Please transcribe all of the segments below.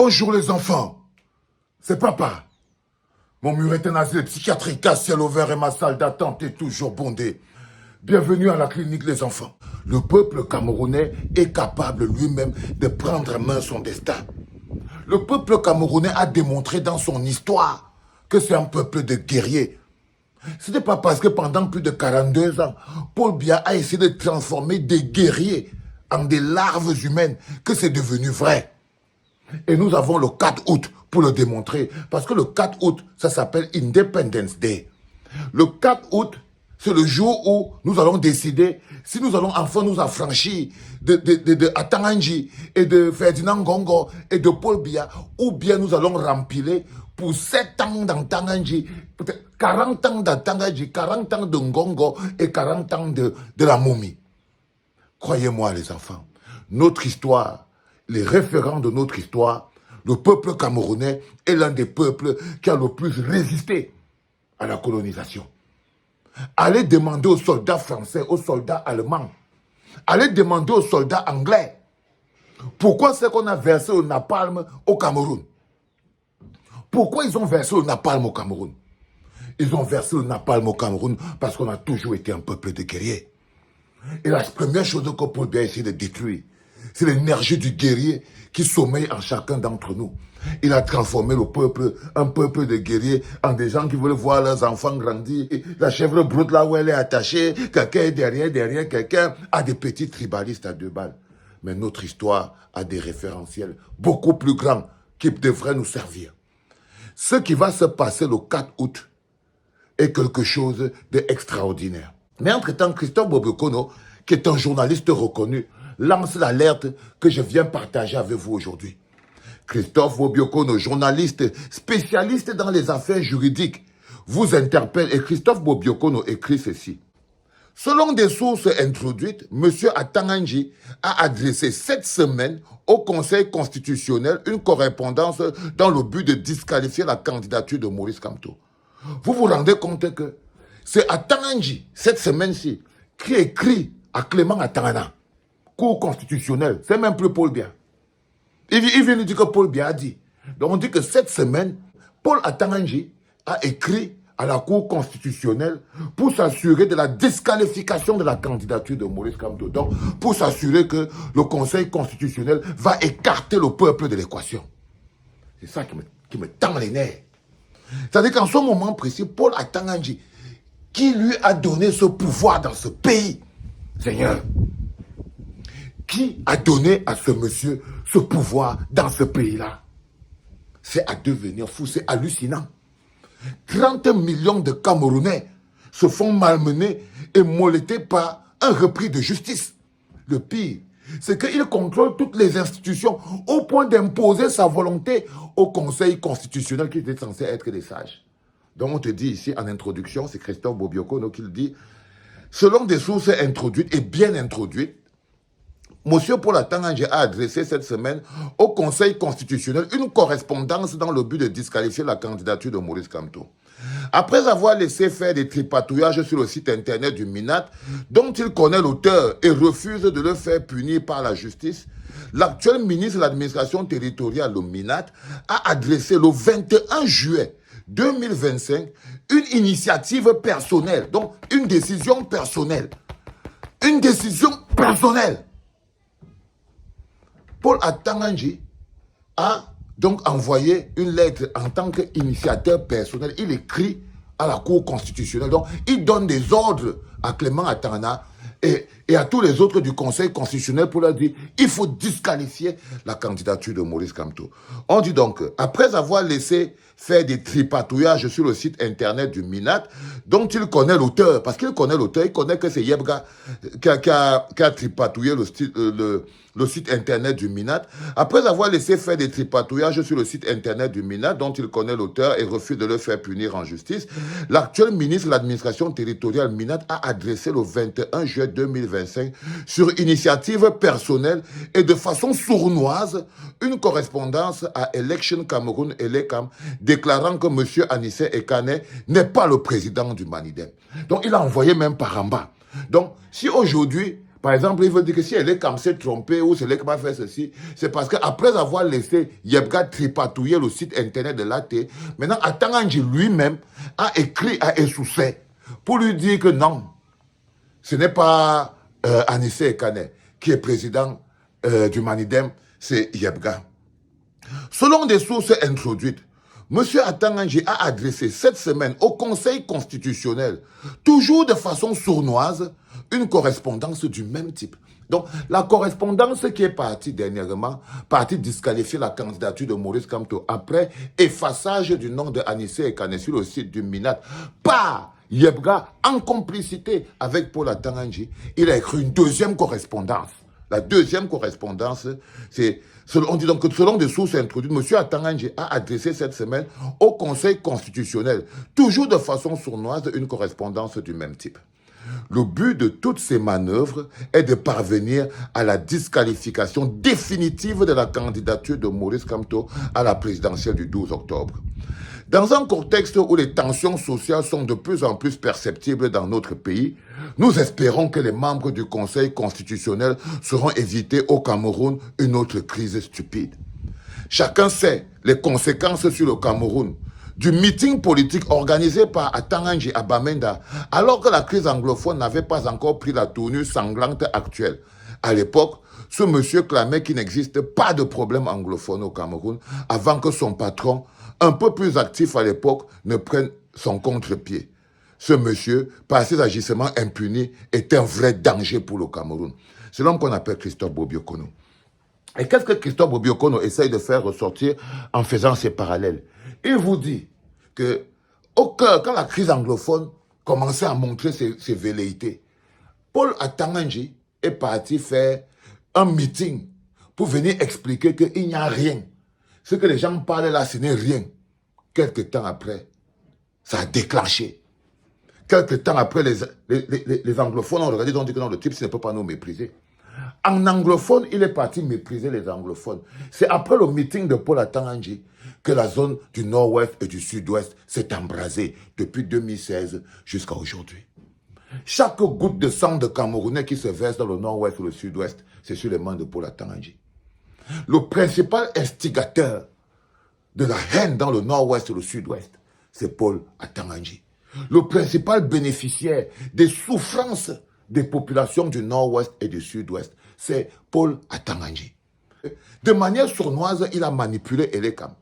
Bonjour les enfants, c'est papa. Mon mur est un asile psychiatrique à ciel ouvert et ma salle d'attente est toujours bondée. Bienvenue à la clinique les enfants. Le peuple camerounais est capable lui-même de prendre en main son destin. Le peuple camerounais a démontré dans son histoire que c'est un peuple de guerriers. Ce n'est pas parce que pendant plus de 42 ans, Paul Biya a essayé de transformer des guerriers en des larves humaines que c'est devenu vrai. Et nous avons le 4 août pour le démontrer. Parce que le 4 août, ça s'appelle Independence Day. Le 4 août, c'est le jour où nous allons décider si nous allons enfin nous affranchir de Atanganji et de Ferdinand Ngongo et de Paul Biya, ou bien nous allons rempiler pour 7 ans d'Atanganji, peut-être 40 ans d'Atanganji, 40 ans de Ngongo et 40 ans de la momie. Croyez-moi les enfants, notre histoire, les référents de notre histoire, le peuple camerounais est l'un des peuples qui a le plus résisté à la colonisation. Allez demander aux soldats français, aux soldats allemands, allez demander aux soldats anglais, pourquoi c'est qu'on a versé le napalm au Cameroun? Pourquoi ils ont versé le napalm au Cameroun? Ils ont versé le napalm au Cameroun parce qu'on a toujours été un peuple de guerriers. Et la première chose que Paul Biya a essayé de détruire, c'est l'énergie du guerrier qui sommeille en chacun d'entre nous. Il a transformé le peuple, un peuple de guerriers, en des gens qui veulent voir leurs enfants grandir. Et la chèvre broute là où elle est attachée, quelqu'un est derrière, quelqu'un a des petits tribalistes à 2 balles. Mais notre histoire a des référentiels beaucoup plus grands qui devraient nous servir. Ce qui va se passer le 4 août est quelque chose d'extraordinaire. Mais entre-temps, Christophe Bobiokone, qui est un journaliste reconnu, lance l'alerte que je viens partager avec vous aujourd'hui. Christophe Bobiokone, journaliste spécialiste dans les affaires juridiques, vous interpelle et Christophe Bobiokone écrit ceci. Selon des sources introduites, M. Atanganji a adressé cette semaine au Conseil constitutionnel une correspondance dans le but de disqualifier la candidature de Maurice Kamto. Vous vous rendez compte que c'est Atanganji, cette semaine-ci, qui écrit à Clément Atangana, Cour constitutionnelle, c'est même plus Paul Biya. Il vient nous dire que Paul Biya a dit. Donc on dit que cette semaine, Paul Atanganji a écrit à la Cour constitutionnelle pour s'assurer de la disqualification de la candidature de Maurice Kamto. Donc pour s'assurer que le Conseil constitutionnel va écarter le peuple de l'équation. C'est ça qui me tend les nerfs. C'est-à-dire qu'en ce moment précis, Paul Atanganji, qui lui a donné ce pouvoir dans ce pays, Seigneur, qui a donné à ce monsieur ce pouvoir dans ce pays-là? C'est à devenir fou, c'est hallucinant. 30 millions de Camerounais se font malmener et molleter par un repris de justice. Le pire, c'est qu'il contrôle toutes les institutions au point d'imposer sa volonté au Conseil constitutionnel qui était censé être des sages. Donc on te dit ici en introduction, c'est Christophe Bobiokone qui le dit, selon des sources introduites et bien introduites, M. Paul Atanganji a adressé cette semaine au Conseil constitutionnel une correspondance dans le but de disqualifier la candidature de Maurice Kamto. Après avoir laissé faire des tripatouillages sur le site internet du MINAT, dont il connaît l'auteur et refuse de le faire punir par la justice, l'actuel ministre de l'administration territoriale, le MINAT, a adressé le 21 juillet 2025 une initiative personnelle, donc une décision personnelle. Une décision personnelle. Paul Atanganji a donc envoyé une lettre en tant qu'initiateur personnel. Il écrit à la Cour constitutionnelle. Donc, il donne des ordres à Clément Atangana et à tous les autres du Conseil constitutionnel pour leur dire il faut disqualifier la candidature de Maurice Kamto. On dit donc, après avoir laissé faire des tripatouillages sur le site internet du MINAT, dont il connaît l'auteur, parce qu'il connaît l'auteur, il connaît que c'est Yebga qui a tripatouillé le site internet du MINAT. Après avoir laissé faire des tripatouillages sur le site internet du MINAT, dont il connaît l'auteur et refuse de le faire punir en justice, l'actuel ministre de l'administration territoriale MINAT a adressé le 21 juillet 2025, sur initiative personnelle et de façon sournoise, une correspondance à Election Cameroun Elecam, déclarant que M. Anissé Ekane n'est pas le président du Manidem. Donc il a envoyé même par en bas. Donc si aujourd'hui, Par exemple, il veut dire que si elle est comme s'est trompée ou c'est elle qui va faire ceci, c'est parce qu'après avoir laissé Yebga tripatouiller le site internet de l'AT, maintenant Atanganji lui-même a écrit à Essoussé pour lui dire que non, ce n'est pas Anissé Ekane qui est président du Manidem, c'est Yebga. Selon des sources introduites, M. Atanganji a adressé cette semaine au Conseil constitutionnel, toujours de façon sournoise, une correspondance du même type. Donc, la correspondance qui est partie dernièrement, partie disqualifier la candidature de Maurice Kamto après effaçage du nom de Anissé Ekane sur le site du MINAT par Yebga en complicité avec Paul Atanganji, il a écrit une deuxième correspondance. La deuxième correspondance, c'est, on dit donc que selon des sources introduites, M. Atanganji a adressé cette semaine au Conseil constitutionnel, toujours de façon sournoise, une correspondance du même type. Le but de toutes ces manœuvres est de parvenir à la disqualification définitive de la candidature de Maurice Kamto à la présidentielle du 12 octobre. Dans un contexte où les tensions sociales sont de plus en plus perceptibles dans notre pays, nous espérons que les membres du Conseil constitutionnel sauront éviter au Cameroun une autre crise stupide. Chacun sait les conséquences sur le Cameroun du meeting politique organisé par Atanganji à Bamenda, alors que la crise anglophone n'avait pas encore pris la tournure sanglante actuelle. À l'époque, ce monsieur clamait qu'il n'existe pas de problème anglophone au Cameroun avant que son patron, un peu plus actif à l'époque, ne prenne son contre-pied. Ce monsieur, par ses agissements impunis, est un vrai danger pour le Cameroun. C'est l'homme qu'on appelle Christophe Bobiokono. Et qu'est-ce que Christophe Bobiokono essaye de faire ressortir en faisant ces parallèles? Il vous dit que quand la crise anglophone commençait à montrer ses velléités, Paul Atanganji est parti faire un meeting pour venir expliquer qu'il n'y a rien. Ce que les gens parlent là, ce n'est rien. Quelque temps après, ça a déclenché. Quelque temps après, les anglophones ont regardé, ils ont dit que non, le type, ne peut pas nous mépriser. En anglophone, il est parti mépriser les anglophones. C'est après le meeting de Paul Atanganji que la zone du nord-ouest et du sud-ouest s'est embrasée depuis 2016 jusqu'à aujourd'hui. Chaque goutte de sang de Camerounais qui se verse dans le nord-ouest ou le sud-ouest, c'est sur les mains de Paul Atanganji. Le principal instigateur de la haine dans le nord-ouest et le sud-ouest, c'est Paul Atanganji. Le principal bénéficiaire des souffrances des populations du nord-ouest et du sud-ouest, c'est Paul Atanganji. De manière sournoise, il a manipulé Elekam.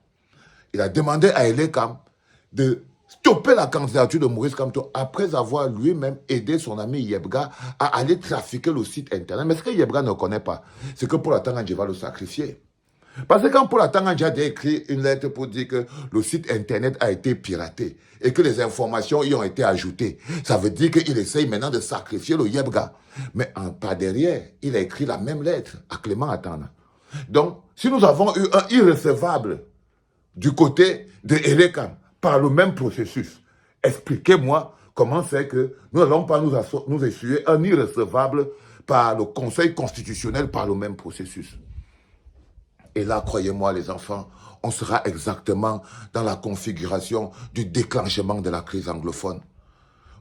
Il a demandé à Elekam de stopper la candidature de Maurice Kamto après avoir lui-même aidé son ami Yebga à aller trafiquer le site internet. Mais ce que Yebga ne connaît pas, c'est que Paul Atanganji va le sacrifier. Parce que quand Paul Atanganji a écrit une lettre pour dire que le site internet a été piraté et que les informations y ont été ajoutées, ça veut dire qu'il essaye maintenant de sacrifier le Yebga. Mais par derrière, il a écrit la même lettre à Clément Atana. Donc, si nous avons eu un irrecevable du côté de Elekam par le même processus, expliquez-moi comment c'est que nous n'allons pas nous essuyer un irrecevable par le Conseil constitutionnel par le même processus. Et là, croyez-moi les enfants, on sera exactement dans la configuration du déclenchement de la crise anglophone.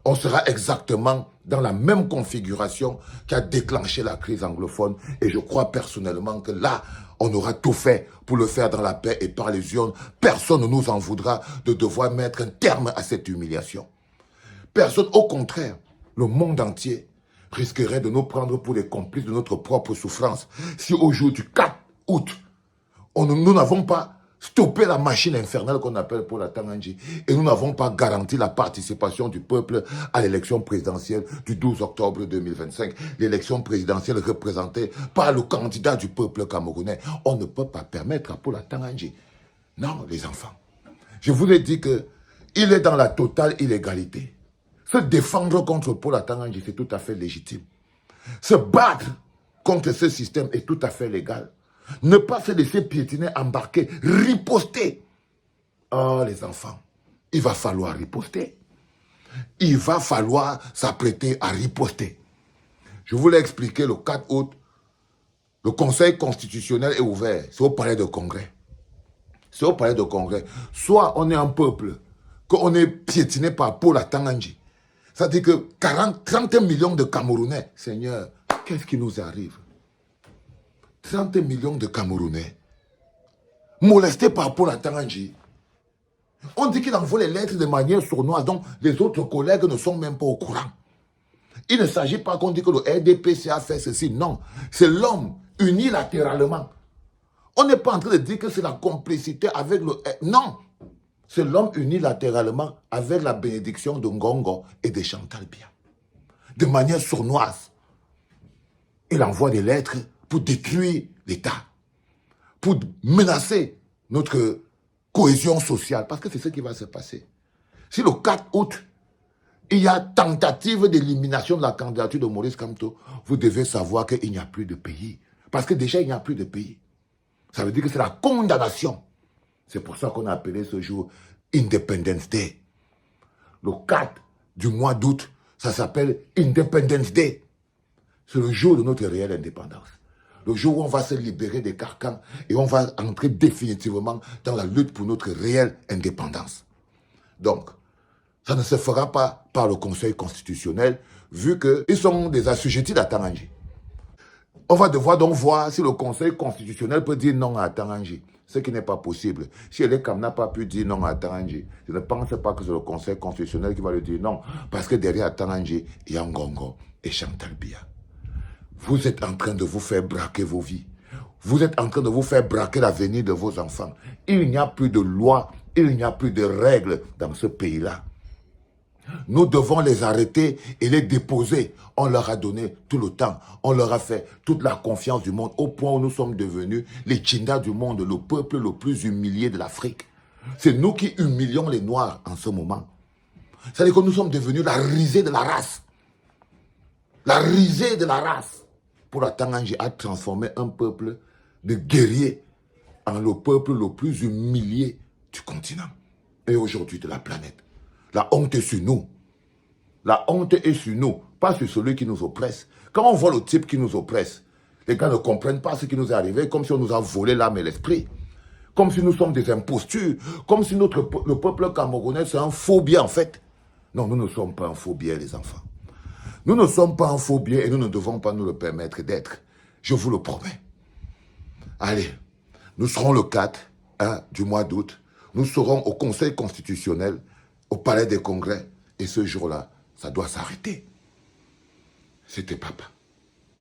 On sera exactement dans la même configuration qui a déclenché la crise anglophone. Et je crois personnellement que là, on aura tout fait pour le faire dans la paix et par les urnes. Personne ne nous en voudra de devoir mettre un terme à cette humiliation. Personne, au contraire, le monde entier risquerait de nous prendre pour les complices de notre propre souffrance si au jour du 4 août, nous n'avons pas stoppé la machine infernale qu'on appelle Paul Atanganji et nous n'avons pas garanti la participation du peuple à l'élection présidentielle du 12 octobre 2025. L'élection présidentielle représentée par le candidat du peuple camerounais. On ne peut pas permettre à Paul Atanganji. Non, les enfants. Je vous ai dit qu'il est dans la totale illégalité. Se défendre contre Paul Atanganji, c'est tout à fait légitime. Se battre contre ce système est tout à fait légal. Ne pas se laisser piétiner, embarquer, riposter. Oh, les enfants, il va falloir riposter. Il va falloir s'apprêter à riposter. Je vous l'ai expliqué le 4 août, le Conseil constitutionnel est ouvert. C'est au palais de congrès. C'est au palais de congrès. Soit on est un peuple, qu'on est piétiné par Paul Atanganji. Ça dit que 30 millions de Camerounais, Seigneur, Qu'est-ce qui nous arrive? 30 millions de Camerounais molestés par Paul Atanganji. On dit qu'il envoie les lettres de manière sournoise, donc les autres collègues ne sont même pas au courant. Il ne s'agit pas qu'on dit que le RDPC a fait ceci, non. C'est l'homme unilatéralement. On n'est pas en train de dire que c'est la complicité avec le... Non, c'est l'homme unilatéralement avec la bénédiction de Ngongo et de Chantal Biya. De manière sournoise. Il envoie des lettres pour détruire l'État, pour menacer notre cohésion sociale, parce que c'est ce qui va se passer. Si le 4 août, il y a tentative d'élimination de la candidature de Maurice Kamto, vous devez savoir qu'il n'y a plus de pays. Parce que déjà, il n'y a plus de pays. Ça veut dire que c'est la condamnation. C'est pour ça qu'on a appelé ce jour Independence Day. Le 4 du mois d'août, ça s'appelle Independence Day. C'est le jour de notre réelle indépendance. Le jour où on va se libérer des carcans et on va entrer définitivement dans la lutte pour notre réelle indépendance. Donc, ça ne se fera pas par le Conseil constitutionnel, vu qu'ils sont des assujettis d'Atanganji. On va devoir donc voir si le Conseil constitutionnel peut dire non à Atanganji, ce qui n'est pas possible. Si Elekam n'a pas pu dire non à Atanganji, je ne pense pas que c'est le Conseil constitutionnel qui va lui dire non, parce que derrière Atanganji, il y a Ngongo et Chantal Biya. Vous êtes en train de vous faire braquer vos vies. Vous êtes en train de vous faire braquer l'avenir de vos enfants. Il n'y a plus de loi, il n'y a plus de règles dans ce pays-là. Nous devons les arrêter et les déposer. On leur a donné tout le temps. On leur a fait toute la confiance du monde au point où nous sommes devenus les Tchindas du monde, le peuple le plus humilié de l'Afrique. C'est nous qui humilions les Noirs en ce moment. C'est-à-dire que nous sommes devenus la risée de la race. La risée de la race. Pour Atanganji a transformé un peuple de guerriers en le peuple le plus humilié du continent et aujourd'hui de la planète. La honte est sur nous. La honte est sur nous, pas sur celui qui nous oppresse. Quand on voit le type qui nous oppresse, les gars ne comprennent pas ce qui nous est arrivé, comme si on nous a volé l'âme et l'esprit. Comme si nous sommes des impostures, comme si le peuple camerounais c'est un faux bien en fait. Non, nous ne sommes pas un faux bien les enfants. Nous ne sommes pas un faux bien et nous ne devons pas nous le permettre d'être. Je vous le promets. Allez, nous serons le 4 du mois d'août. Nous serons au Conseil constitutionnel, au Palais des Congrès. Et ce jour-là, ça doit s'arrêter. C'était papa.